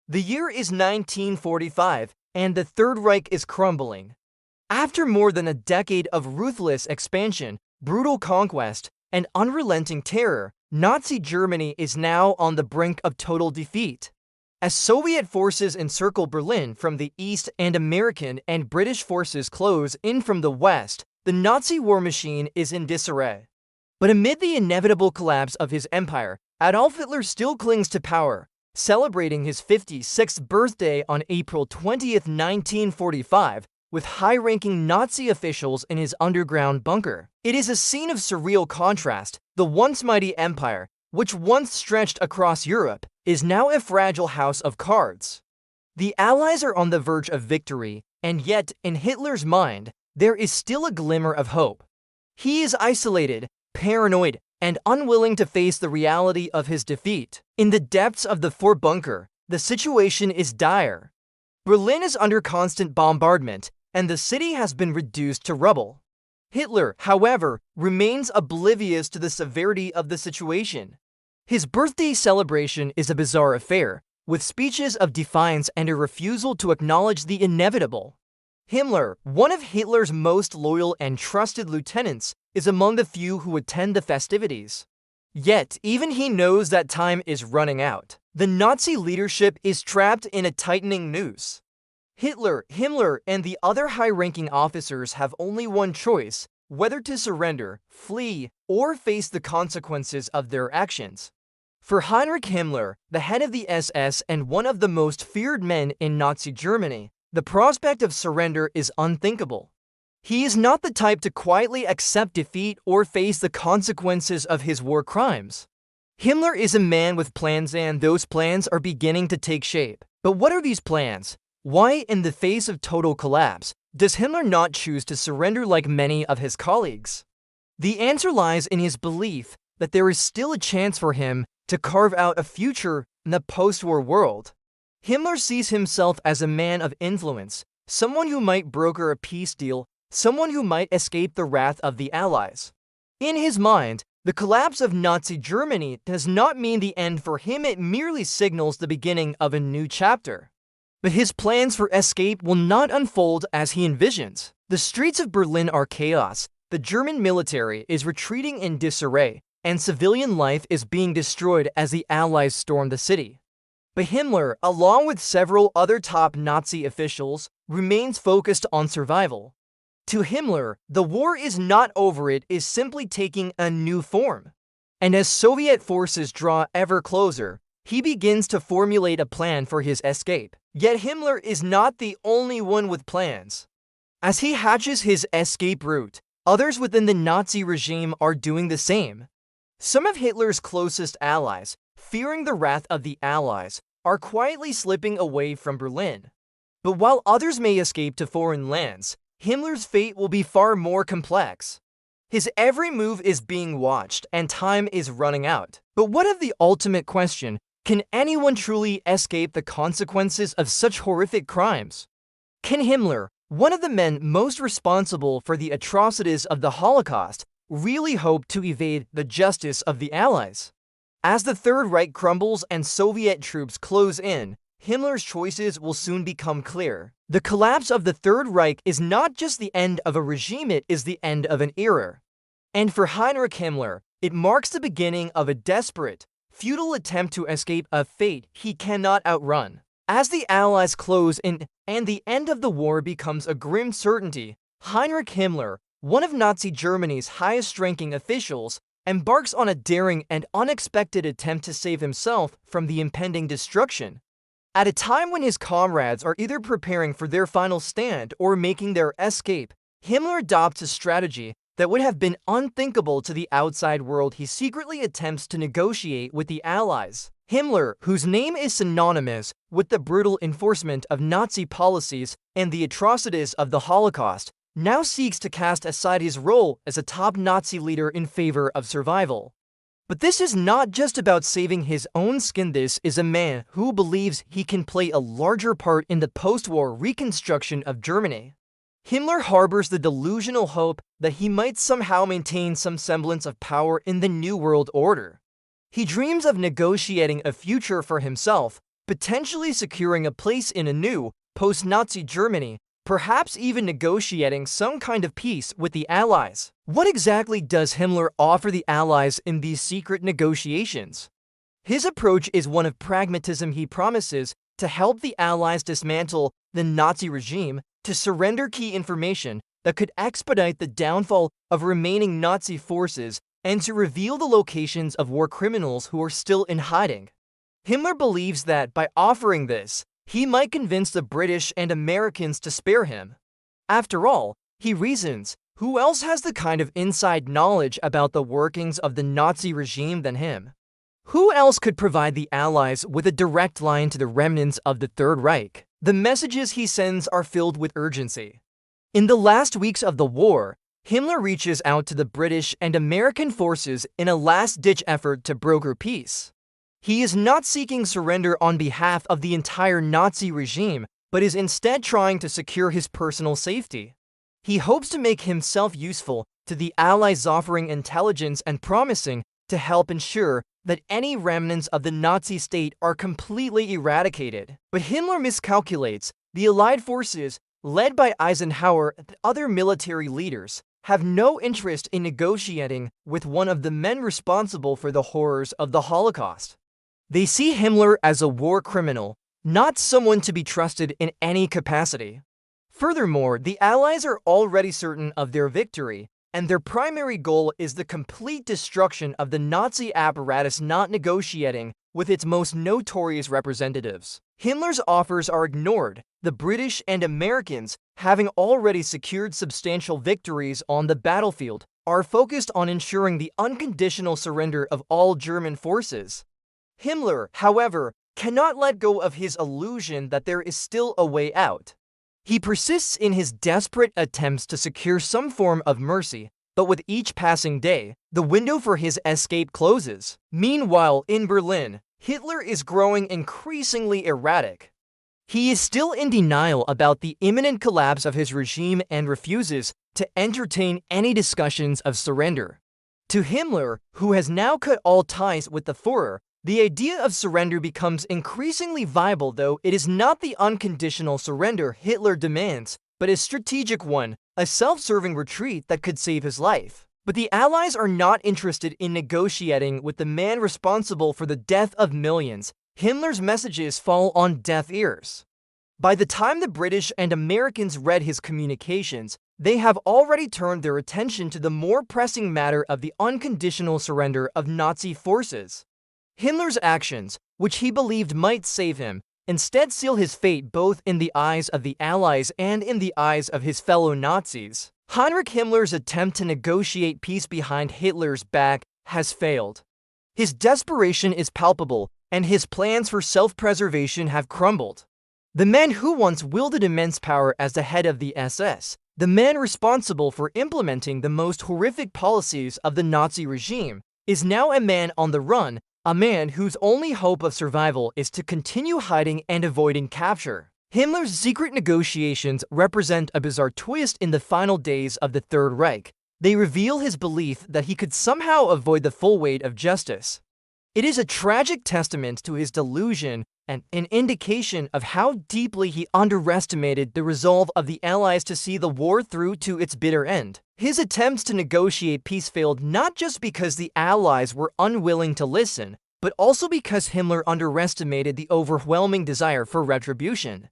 The year is 1945, and the Third Reich is crumbling. After more than a decade of ruthless expansion, brutal conquest, and unrelenting terror, Nazi Germany is now on the brink of total defeat. As Soviet forces encircle Berlin from the east and American and British forces close in from the west, the Nazi war machine is in disarray. But amid the inevitable collapse of his empire, Adolf Hitler still clings to power, celebrating his 56th birthday on April 20, 1945, with high-ranking Nazi officials in his underground bunker. It is a scene of surreal contrast. The once mighty empire, which once stretched across Europe, is now a fragile house of cards. The Allies are on the verge of victory, and yet, in Hitler's mind, there is still a glimmer of hope. He is isolated, paranoid, and unwilling to face the reality of his defeat. In the depths of the fort bunker, the situation is dire. Berlin is under constant bombardment, and the city has been reduced to rubble. Hitler, however, remains oblivious to the severity of the situation. His birthday celebration is a bizarre affair, with speeches of defiance and a refusal to acknowledge the inevitable. Himmler, one of Hitler's most loyal and trusted lieutenants, is among the few who attend the festivities. Yet, even he knows that time is running out. The Nazi leadership is trapped in a tightening noose. Hitler, Himmler, and the other high-ranking officers have only one choice: whether to surrender, flee, or face the consequences of their actions. For Heinrich Himmler, the head of the SS and one of the most feared men in Nazi Germany, the prospect of surrender is unthinkable. He is not the type to quietly accept defeat or face the consequences of his war crimes. Himmler is a man with plans, and those plans are beginning to take shape. But what are these plans? Why, in the face of total collapse, does Himmler not choose to surrender like many of his colleagues? The answer lies in his belief that there is still a chance for him to carve out a future in the post-war world. Himmler sees himself as a man of influence, someone who might broker a peace deal, someone who might escape the wrath of the Allies. In his mind, the collapse of Nazi Germany does not mean the end for him, it merely signals the beginning of a new chapter. But his plans for escape will not unfold as he envisions. The streets of Berlin are chaos, the German military is retreating in disarray, and civilian life is being destroyed as the Allies storm the city. But Himmler, along with several other top Nazi officials, remains focused on survival. To Himmler, the war is not over, it is simply taking a new form. And as Soviet forces draw ever closer, he begins to formulate a plan for his escape. Yet Himmler is not the only one with plans. As he hatches his escape route, others within the Nazi regime are doing the same. Some of Hitler's closest allies, fearing the wrath of the Allies, are quietly slipping away from Berlin. But while others may escape to foreign lands, Himmler's fate will be far more complex. His every move is being watched, and time is running out. But what of the ultimate question? Can anyone truly escape the consequences of such horrific crimes? Can Himmler, one of the men most responsible for the atrocities of the Holocaust, really hope to evade the justice of the Allies? As the Third Reich crumbles and Soviet troops close in, Himmler's choices will soon become clear. The collapse of the Third Reich is not just the end of a regime, it is the end of an era. And for Heinrich Himmler, it marks the beginning of a desperate, futile attempt to escape a fate he cannot outrun. As the Allies close in and the end of the war becomes a grim certainty, Heinrich Himmler, one of Nazi Germany's highest-ranking officials, embarks on a daring and unexpected attempt to save himself from the impending destruction. At a time when his comrades are either preparing for their final stand or making their escape, Himmler adopts a strategy that would have been unthinkable to the outside world. He secretly attempts to negotiate with the Allies. Himmler, whose name is synonymous with the brutal enforcement of Nazi policies and the atrocities of the Holocaust, now seeks to cast aside his role as a top Nazi leader in favor of survival. But this is not just about saving his own skin. This is a man who believes he can play a larger part in the post-war reconstruction of Germany. Himmler harbors the delusional hope that he might somehow maintain some semblance of power in the New World Order. He dreams of negotiating a future for himself, potentially securing a place in a new, post-Nazi Germany, perhaps even negotiating some kind of peace with the Allies. What exactly does Himmler offer the Allies in these secret negotiations? His approach is one of pragmatism. He promises to help the Allies dismantle the Nazi regime, to surrender key information that could expedite the downfall of remaining Nazi forces, and to reveal the locations of war criminals who are still in hiding. Himmler believes that by offering this, he might convince the British and Americans to spare him. After all, he reasons, who else has the kind of inside knowledge about the workings of the Nazi regime than him? Who else could provide the Allies with a direct line to the remnants of the Third Reich? The messages he sends are filled with urgency. In the last weeks of the war, Himmler reaches out to the British and American forces in a last-ditch effort to broker peace. He is not seeking surrender on behalf of the entire Nazi regime, but is instead trying to secure his personal safety. He hopes to make himself useful to the Allies, offering intelligence and promising to help ensure that any remnants of the Nazi state are completely eradicated. But Himmler miscalculates. The Allied forces, led by Eisenhower and other military leaders, have no interest in negotiating with one of the men responsible for the horrors of the Holocaust. They see Himmler as a war criminal, not someone to be trusted in any capacity. Furthermore, the Allies are already certain of their victory, and their primary goal is the complete destruction of the Nazi apparatus, not negotiating with its most notorious representatives. Himmler's offers are ignored. The British and Americans, having already secured substantial victories on the battlefield, are focused on ensuring the unconditional surrender of all German forces. Himmler, however, cannot let go of his illusion that there is still a way out. He persists in his desperate attempts to secure some form of mercy, but with each passing day, the window for his escape closes. Meanwhile, in Berlin, Hitler is growing increasingly erratic. He is still in denial about the imminent collapse of his regime and refuses to entertain any discussions of surrender. To Himmler, who has now cut all ties with the Führer, the idea of surrender becomes increasingly viable, though it is not the unconditional surrender Hitler demands, but a strategic one, a self-serving retreat that could save his life. But the Allies are not interested in negotiating with the man responsible for the death of millions. Himmler's messages fall on deaf ears. By the time the British and Americans read his communications, they have already turned their attention to the more pressing matter of the unconditional surrender of Nazi forces. Himmler's actions, which he believed might save him, instead seal his fate both in the eyes of the Allies and in the eyes of his fellow Nazis. Heinrich Himmler's attempt to negotiate peace behind Hitler's back has failed. His desperation is palpable, and his plans for self-preservation have crumbled. The man who once wielded immense power as the head of the SS, the man responsible for implementing the most horrific policies of the Nazi regime, is now a man on the run, a man whose only hope of survival is to continue hiding and avoiding capture. Himmler's secret negotiations represent a bizarre twist in the final days of the Third Reich. They reveal his belief that he could somehow avoid the full weight of justice. It is a tragic testament to his delusion and an indication of how deeply he underestimated the resolve of the Allies to see the war through to its bitter end. His attempts to negotiate peace failed not just because the Allies were unwilling to listen, but also because Himmler underestimated the overwhelming desire for retribution.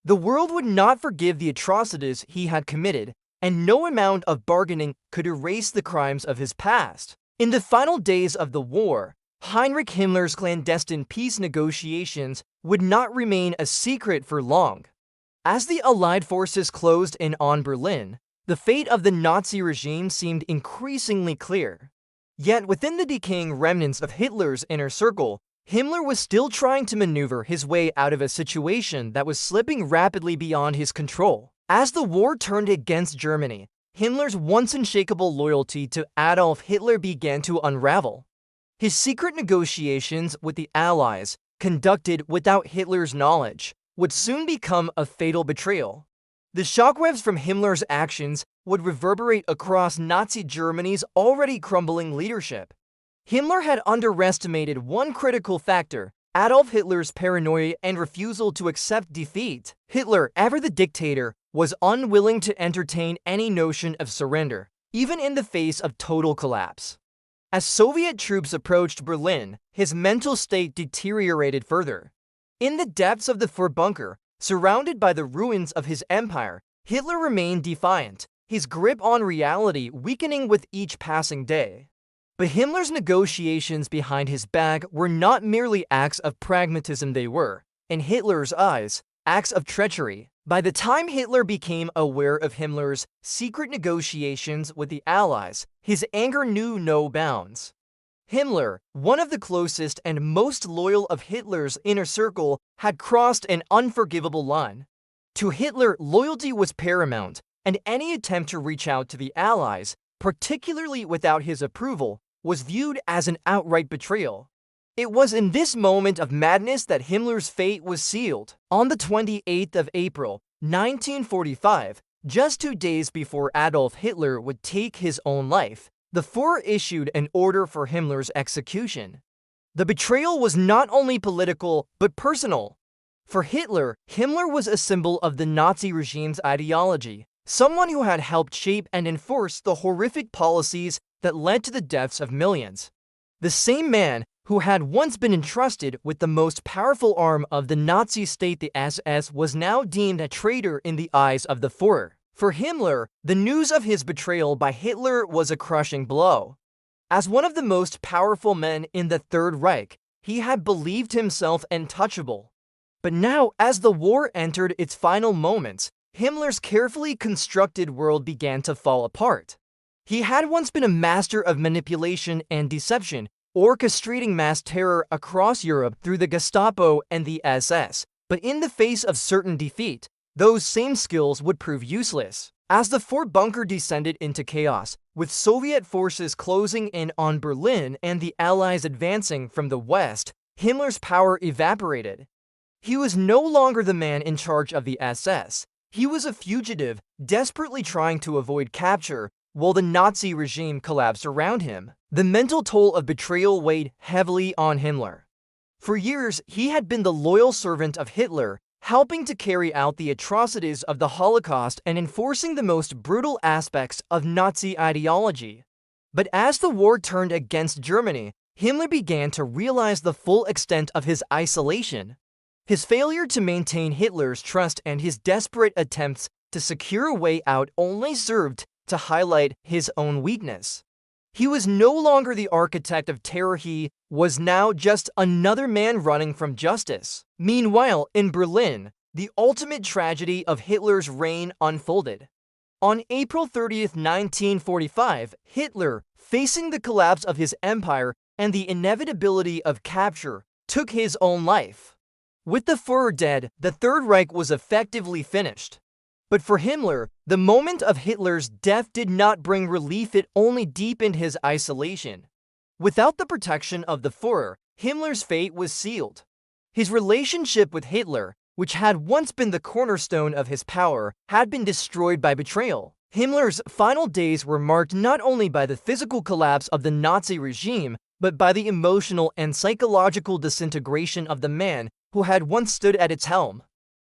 The world would not forgive the atrocities he had committed, and no amount of bargaining could erase the crimes of his past. In the final days of the war, Heinrich Himmler's clandestine peace negotiations would not remain a secret for long. As the Allied forces closed in on Berlin, the fate of the Nazi regime seemed increasingly clear. Yet within the decaying remnants of Hitler's inner circle, Himmler was still trying to maneuver his way out of a situation that was slipping rapidly beyond his control. As the war turned against Germany, Himmler's once unshakable loyalty to Adolf Hitler began to unravel. His secret negotiations with the Allies, conducted without Hitler's knowledge, would soon become a fatal betrayal. The shockwaves from Himmler's actions would reverberate across Nazi Germany's already crumbling leadership. Himmler had underestimated one critical factor: Adolf Hitler's paranoia and refusal to accept defeat. Hitler, ever the dictator, was unwilling to entertain any notion of surrender, even in the face of total collapse. As Soviet troops approached Berlin, his mental state deteriorated further. In the depths of the Fuhrer bunker, surrounded by the ruins of his empire, Hitler remained defiant, his grip on reality weakening with each passing day. But Himmler's negotiations behind his back were not merely acts of pragmatism, they were, in Hitler's eyes, acts of treachery. By the time Hitler became aware of Himmler's secret negotiations with the Allies, his anger knew no bounds. Himmler, one of the closest and most loyal of Hitler's inner circle, had crossed an unforgivable line. To Hitler, loyalty was paramount, and any attempt to reach out to the Allies, particularly without his approval, was viewed as an outright betrayal. It was in this moment of madness that Himmler's fate was sealed. On the 28th of April, 1945, just 2 days before Adolf Hitler would take his own life, the Fuhrer issued an order for Himmler's execution. The betrayal was not only political, but personal. For Hitler, Himmler was a symbol of the Nazi regime's ideology, someone who had helped shape and enforce the horrific policies that led to the deaths of millions. The same man who had once been entrusted with the most powerful arm of the Nazi state, the SS, was now deemed a traitor in the eyes of the Fuhrer. For Himmler, the news of his betrayal by Hitler was a crushing blow. As one of the most powerful men in the Third Reich, he had believed himself untouchable. But now, as the war entered its final moments, Himmler's carefully constructed world began to fall apart. He had once been a master of manipulation and deception, orchestrating mass terror across Europe through the Gestapo and the SS, but in the face of certain defeat, those same skills would prove useless. As the Fuhrer bunker descended into chaos, with Soviet forces closing in on Berlin and the Allies advancing from the west, Himmler's power evaporated. He was no longer the man in charge of the SS. He was a fugitive, desperately trying to avoid capture, while the Nazi regime collapsed around him. The mental toll of betrayal weighed heavily on Himmler. For years, he had been the loyal servant of Hitler, helping to carry out the atrocities of the Holocaust and enforcing the most brutal aspects of Nazi ideology. But as the war turned against Germany, Himmler began to realize the full extent of his isolation. His failure to maintain Hitler's trust and his desperate attempts to secure a way out only served to highlight his own weakness. He was no longer the architect of terror, he was now just another man running from justice. Meanwhile, in Berlin, the ultimate tragedy of Hitler's reign unfolded. On April 30th, 1945, Hitler, facing the collapse of his empire and the inevitability of capture, took his own life. With the Fuhrer dead, the Third Reich was effectively finished. But for Himmler, the moment of Hitler's death did not bring relief, it only deepened his isolation. Without the protection of the Fuhrer, Himmler's fate was sealed. His relationship with Hitler, which had once been the cornerstone of his power, had been destroyed by betrayal. Himmler's final days were marked not only by the physical collapse of the Nazi regime, but by the emotional and psychological disintegration of the man who had once stood at its helm.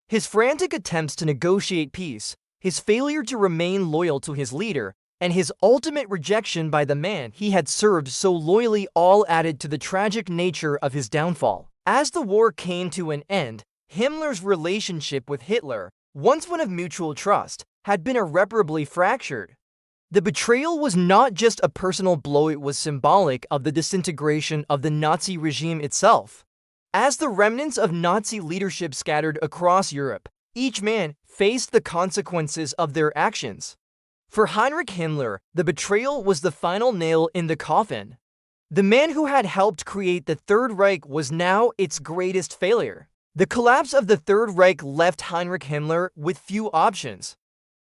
His frantic attempts to negotiate peace, his failure to remain loyal to his leader, and his ultimate rejection by the man he had served so loyally all added to the tragic nature of his downfall. As the war came to an end, Himmler's relationship with Hitler, once one of mutual trust, had been irreparably fractured. The betrayal was not just a personal blow, it was symbolic of the disintegration of the Nazi regime itself. As the remnants of Nazi leadership scattered across Europe, each man faced the consequences of their actions. For Heinrich Himmler, the betrayal was the final nail in the coffin. The man who had helped create the Third Reich was now its greatest failure. The collapse of the Third Reich left Heinrich Himmler with few options.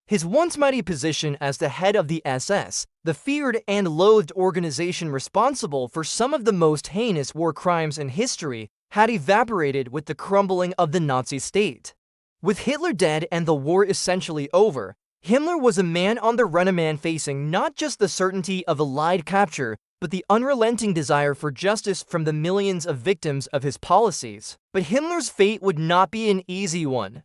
His once mighty position as the head of the SS, the feared and loathed organization responsible for some of the most heinous war crimes in history, had evaporated with the crumbling of the Nazi state. With Hitler dead and the war essentially over, Himmler was a man on the run, a man facing not just the certainty of Allied capture, but the unrelenting desire for justice from the millions of victims of his policies. But Himmler's fate would not be an easy one.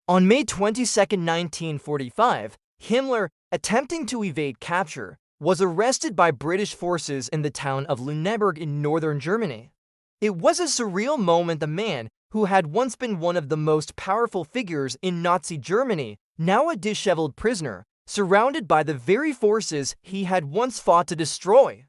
On May 22, 1945, Himmler, attempting to evade capture, was arrested by British forces in the town of Lüneburg in northern Germany. It was a surreal moment. The man, who had once been one of the most powerful figures in Nazi Germany, now a disheveled prisoner, surrounded by the very forces he had once fought to destroy.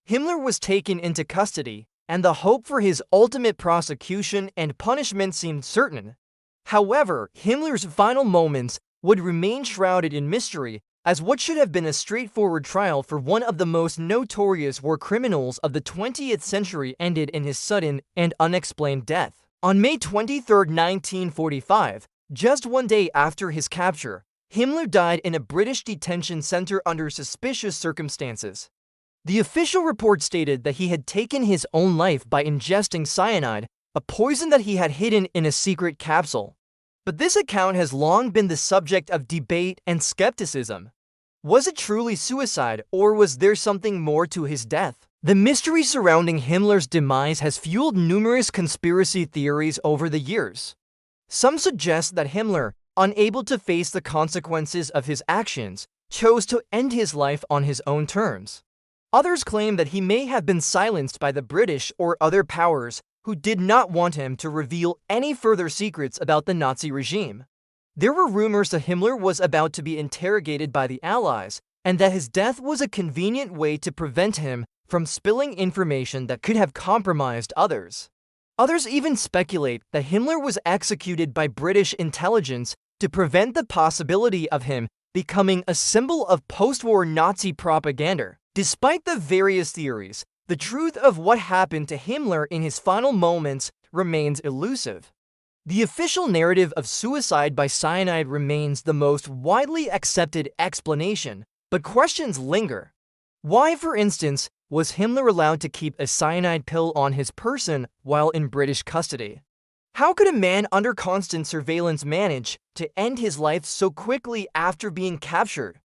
Himmler was taken into custody, and the hope for his ultimate prosecution and punishment seemed certain. However, Himmler's final moments would remain shrouded in mystery, as what should have been a straightforward trial for one of the most notorious war criminals of the 20th century ended in his sudden and unexplained death. On May 23, 1945, just one day after his capture, Himmler died in a British detention center under suspicious circumstances. The official report stated that he had taken his own life by ingesting cyanide, a poison that he had hidden in a secret capsule. But this account has long been the subject of debate and skepticism. Was it truly suicide, or was there something more to his death? The mystery surrounding Himmler's demise has fueled numerous conspiracy theories over the years. Some suggest that Himmler, unable to face the consequences of his actions, chose to end his life on his own terms. Others claim that he may have been silenced by the British or other powers who did not want him to reveal any further secrets about the Nazi regime. There were rumors that Himmler was about to be interrogated by the Allies, and that his death was a convenient way to prevent him from spilling information that could have compromised others. Others even speculate that Himmler was executed by British intelligence to prevent the possibility of him becoming a symbol of post-war Nazi propaganda. Despite the various theories, the truth of what happened to Himmler in his final moments remains elusive. The official narrative of suicide by cyanide remains the most widely accepted explanation, but questions linger. Why, for instance, was Himmler allowed to keep a cyanide pill on his person while in British custody? How could a man under constant surveillance manage to end his life so quickly after being captured?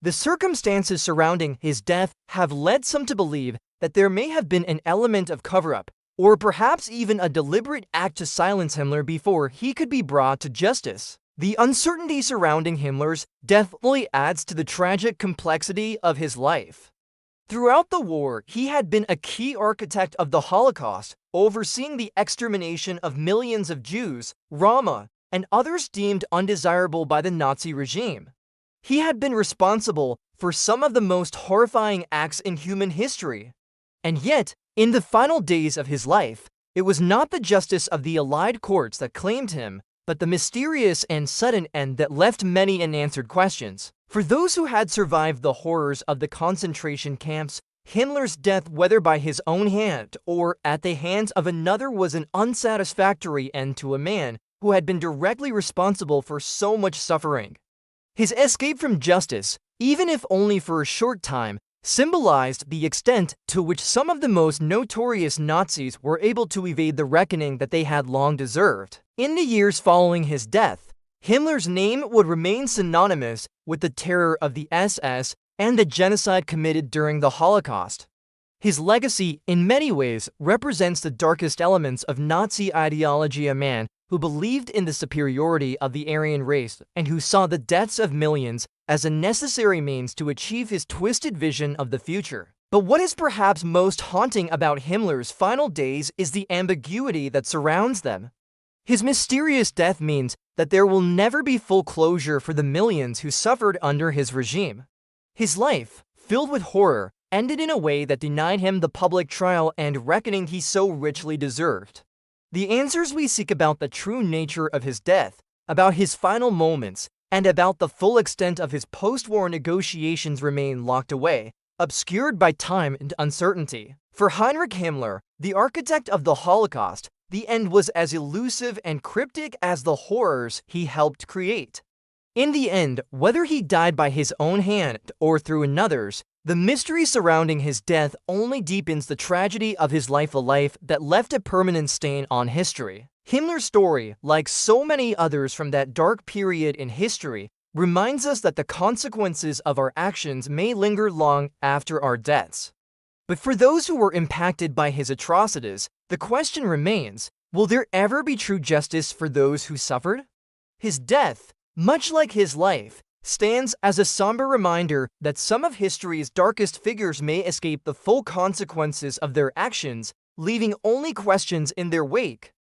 The circumstances surrounding his death have led some to believe that there may have been an element of cover-up, or perhaps even a deliberate act to silence Himmler before he could be brought to justice. The uncertainty surrounding Himmler's death only adds to the tragic complexity of his life. Throughout the war, he had been a key architect of the Holocaust, overseeing the extermination of millions of Jews, Roma, and others deemed undesirable by the Nazi regime. He had been responsible for some of the most horrifying acts in human history. And yet, in the final days of his life, it was not the justice of the Allied courts that claimed him, but the mysterious and sudden end that left many unanswered questions. For those who had survived the horrors of the concentration camps, Himmler's death, whether by his own hand or at the hands of another, was an unsatisfactory end to a man who had been directly responsible for so much suffering. His escape from justice, even if only for a short time, symbolized the extent to which some of the most notorious Nazis were able to evade the reckoning that they had long deserved. In the years following his death, Himmler's name would remain synonymous with the terror of the SS and the genocide committed during the Holocaust. His legacy, in many ways, represents the darkest elements of Nazi ideology, a man who believed in the superiority of the Aryan race and who saw the deaths of millions as a necessary means to achieve his twisted vision of the future. But what is perhaps most haunting about Himmler's final days is the ambiguity that surrounds them. His mysterious death means that there will never be full closure for the millions who suffered under his regime. His life, filled with horror, ended in a way that denied him the public trial and reckoning he so richly deserved. The answers we seek about the true nature of his death, about his final moments, and about the full extent of his post-war negotiations remain locked away, obscured by time and uncertainty. For Heinrich Himmler, the architect of the Holocaust, the end was as elusive and cryptic as the horrors he helped create. In the end, whether he died by his own hand or through another's, the mystery surrounding his death only deepens the tragedy of his life, a life that left a permanent stain on history. Himmler's story, like so many others from that dark period in history, reminds us that the consequences of our actions may linger long after our deaths. But for those who were impacted by his atrocities, the question remains, will there ever be true justice for those who suffered? His death, much like his life, stands as a somber reminder that some of history's darkest figures may escape the full consequences of their actions, leaving only questions in their wake.